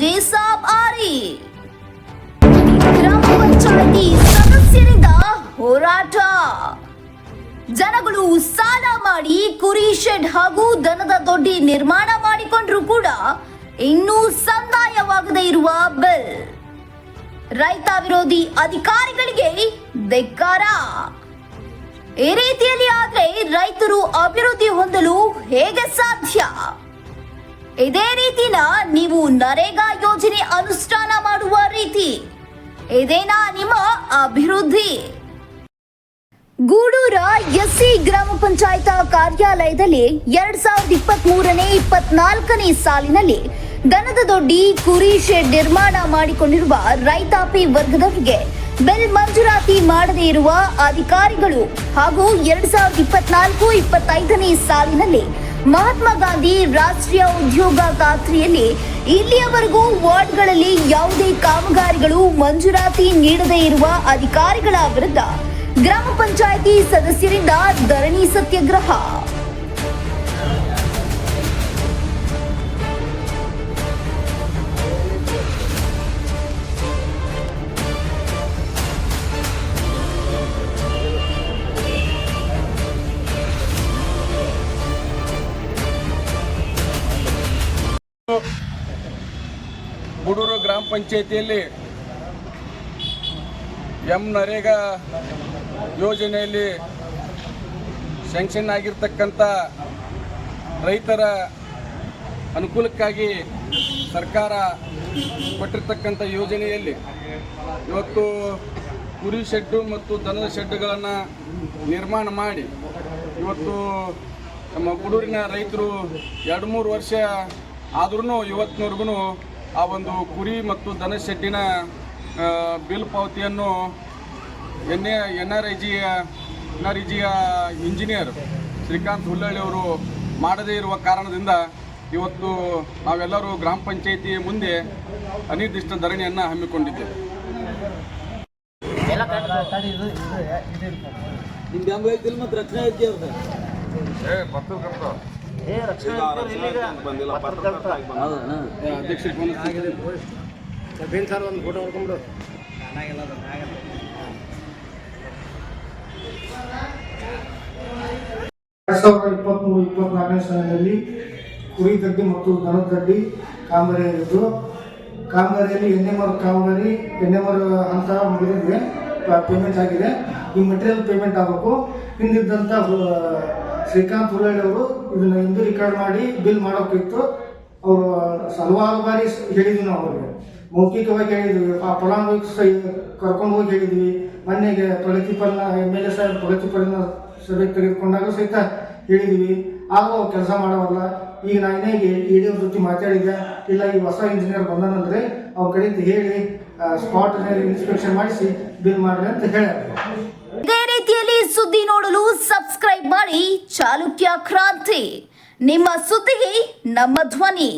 ಜೇಸಾಬ್ ಆರಿ. ಗ್ರಾಮ ಪಂಚಾಯಿತಿ ಸದಸ್ಯರಿಂದ ಹೋರಾಟ. ಜನಗಳು ಸಾಲ ಮಾಡಿ ಕುರಿ ಶೆಡ್ ಹಾಗೂ ದನದ ದೊಡ್ಡಿ ನಿರ್ಮಾಣ ಮಾಡಿಕೊಂಡ್ರು ಕೂಡ ಇನ್ನೂ ಸಂದಾಯವಾಗದೇ ಇರುವ ಬಿಲ್. ರೈತ ವಿರೋಧಿ ಅಧಿಕಾರಿಗಳಿಗೆ ಧಿಕ್ಕಾರ. ಈ ರೀತಿಯಲ್ಲಿ ಆದ್ರೆ ರೈತರು ಅಭಿವೃದ್ಧಿ ಹೊಂದಲು ಹೇಗೆ ಸಾಧ್ಯ? ಇದೇ ರೀತಿನ ನೀವು ನರೇಗಾ ಯೋಜನೆ ಅನುಷ್ಠಾನ ಮಾಡುವ ರೀತಿ ಇದೇನಾ ನಿಮ್ಮ ಅಭಿವೃದ್ಧಿ? ಗೂಡೂರ ಎಸ್ಸಿ ಗ್ರಾಮ ಪಂಚಾಯತ್ ಕಾರ್ಯಾಲಯದಲ್ಲಿ 2023-24 ಸಾಲಿನಲ್ಲಿ ದನದ ದೊಡ್ಡಿ ಕುರಿ ಶೆಡ್ ನಿರ್ಮಾಣ ಮಾಡಿಕೊಂಡಿರುವ ರೈತಾಪಿ ವರ್ಗದವರಿಗೆ ಬಿಲ್ ಮಂಜೂರಾತಿ ಮಾಡದೇ ಇರುವ ಅಧಿಕಾರಿಗಳು ಹಾಗೂ 2024-25 ಸಾಲಿನಲ್ಲಿ ಮಹಾತ್ಮ ಗಾಂಧಿ ರಾಷ್ಟ್ರೀಯ ಉದ್ಯೋಗ ಖಾತ್ರಿಯಲ್ಲಿ ಇಲ್ಲಿಯವರೆಗೂ ವಾರ್ಡ್ಗಳಲ್ಲಿ ಯಾವುದೇ ಕಾಮಗಾರಿಗಳು ಮಂಜೂರಾತಿ ನೀಡದೇ ಇರುವ ಅಧಿಕಾರಿಗಳ ವಿರುದ್ಧ ಗ್ರಾಮ ಪಂಚಾಯಿತಿ ಸದಸ್ಯರಿಂದ ಧರಣಿ ಸತ್ಯಾಗ್ರಹ. ಗೂಡೂರು ಗ್ರಾಮ ಪಂಚಾಯಿತಿಯಲ್ಲಿ ನರೇಗಾ ಯೋಜನೆಯಲ್ಲಿ ಸ್ಯಾಂಕ್ಷನ್ ಆಗಿರ್ತಕ್ಕಂಥ ರೈತರ ಅನುಕೂಲಕ್ಕಾಗಿ ಸರ್ಕಾರ ಕೊಟ್ಟಿರ್ತಕ್ಕಂಥ ಯೋಜನೆಯಲ್ಲಿ ಇವತ್ತು ಕುರಿ ಶೆಡ್ಡು ಮತ್ತು ದನದ ಶೆಡ್ಡುಗಳನ್ನು ನಿರ್ಮಾಣ ಮಾಡಿ ಇವತ್ತು ನಮ್ಮ ಗೂಡೂರಿನ ರೈತರು 2-3 ವರ್ಷ ಆದ್ರೂ ಇವತ್ತಿನವರೆಗೂ ಆ ಒಂದು ಕುರಿ ಮತ್ತು ದನ ಶೆಡ್ಡಿನ ಬಿಲ್ ಪಾವತಿಯನ್ನು ಎನ್ಆರ್ಐಜಿಯ ಇಂಜಿನಿಯರ್ ಶ್ರೀಕಾಂತ್ ಹುಲ್ಲಳ್ಳಿ ಅವರು ಮಾಡದೇ ಇರುವ ಕಾರಣದಿಂದ ಇವತ್ತು ನಾವೆಲ್ಲರೂ ಗ್ರಾಮ ಪಂಚಾಯಿತಿಯ ಮುಂದೆ ಅನಿರ್ದಿಷ್ಟ ಧರಣಿಯನ್ನು ಹಮ್ಮಿಕೊಂಡಿದ್ದೇವೆ. ಸಾಲಿನಲ್ಲಿ ಕುರಿ ಗಡ್ಡಿ ಮತ್ತು ದನದ ಗಡ್ಡಿ ಕಾಮಗಾರಿಯಾಗಿದ್ದು, ಕಾಮಗಾರಿಯಲ್ಲಿ ಎನ್ಎಂಆರ್ ಅಂತ ಮುಗಿದಿದೆ, ಪೇಮೆಂಟ್ ಆಗಿದೆ. ಈ ಮೆಟೀರಿಯಲ್ ಪೇಮೆಂಟ್ ಆಗಬೇಕು. ಹಿಂದಿದ್ದಂಥ ಶ್ರೀಕಾಂತ್ ಹುಲ್ಲಳ್ಳಿ ಅವರು ಇದನ್ನು ಹಿಂದೂ ರೆಕಾರ್ಡ್ ಮಾಡಿ ಬಿಲ್ ಮಾಡೋಕ್ಕಿತ್ತು. ಅವರು ಹಲವಾರು ಬಾರಿ ಹೇಳಿದ್ವಿ, ನಾವು ಅವ್ರಿಗೆ ಮೌಖಿಕವಾಗಿ ಹೇಳಿದ್ವಿ, ಆ ಫಲಾನುಭವಿ ಕರ್ಕೊಂಡು ಹೋಗಿ ಹೇಳಿದ್ವಿ. ಮೊನ್ನೆಗೆ ಪ್ರಗತಿಪರನ MLA ಸಾಹೇಬ್ ಪ್ರಗತಿಪರನ ಸಭೆ ತೆಗೆದುಕೊಂಡಾಗ ಸಹಿತ ಹೇಳಿದ್ವಿ. ಆದರೂ ಕೆಲಸ ಮಾಡೋವಲ್ಲ. ಈಗ ನಾನೇ EDO ಜೊತೆ ಮಾತಾಡಿದ್ದೆ, ಇಲ್ಲ ಈ ಹೊಸ ಇಂಜಿನಿಯರ್ ಬಂದನಂದ್ರೆ ಅವ್ರ ಕಡೆಯಿಂದ ಹೇಳಿ ಸ್ಪಾಟ್ ಇನ್ಸ್ಪೆಕ್ಷನ್ ಮಾಡಿಸಿ ಬಿಲ್ ಮಾಡ್ರಿ ಅಂತ ಹೇಳ್ಯಾರ. ಇದೇ ರೀತಿಯಲ್ಲಿ ಸುದ್ದಿ ನೋಡಲು ಸಬ್ಸ್ಕ್ರೈಬ್ ಮಾಡಿ ಚಾಲುಕ್ಯ ಕ್ರಾಂತಿ. ನಿಮ್ಮ ಸುದ್ದಿಗೆ ನಮ್ಮ ಧ್ವನಿ.